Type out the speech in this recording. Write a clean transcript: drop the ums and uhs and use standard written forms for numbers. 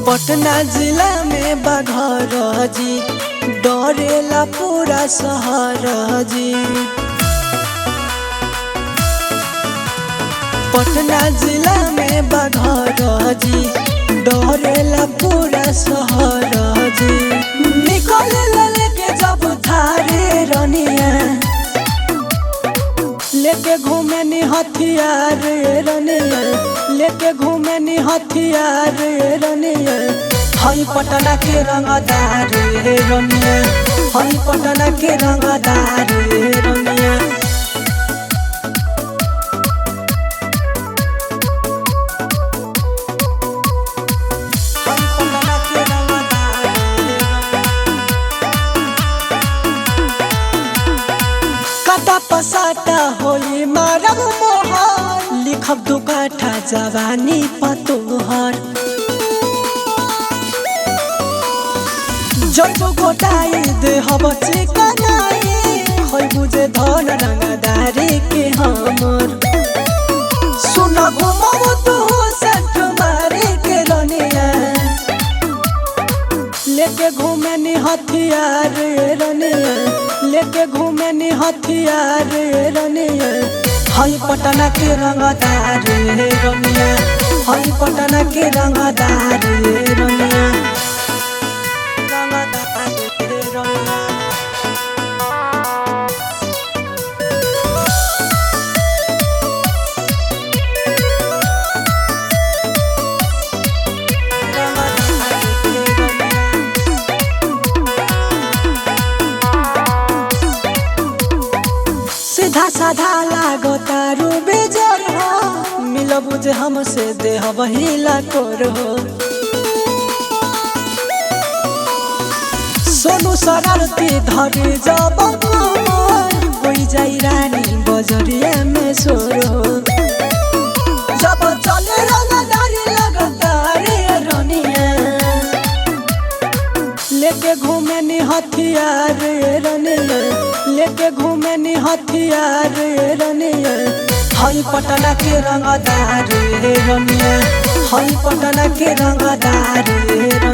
पटना जिला में बघर जी डरेला पूरा शहर जी। पटना जिला में बघर जी डरेला पूरा शहर जी। निकल लेके जब थारे रनिया लेके घूमे नी हथियार रनिया लेके घूमे नी हथियार रनिया। हई पटना के रंगदार रनिया हई पटना के रंगदार रनिया। कटा पसाटा होई मारब मोहर लिखब दू काठा जवानी पतोहर। जब गोटाई देहब चिकनाई होई बुझे धन रंगदारी के हमर। सुन घुमब तू सेठ मारे के रनिया लेके घूमे नी हथियार रनिया लेके घूमे नी हथियार रनिया। हई पटना के रंगदार रनिया हई पटना के रंगदार रनिया। सीधा साधा लागो तारू बेजर हो मिलब जे हमसे देह बहिला तोर हो। सोनू शरारती धरे जब कोई जाई रानी बजरिया में सोर हो। जब चले रंगदारी लगतारे रनिया लेके घूमे नी हथियार रनिया लेके घूमे नी हथियार रनिया। हई पटना के रंगदार रनिया हई पटना के रंगदार रनिया।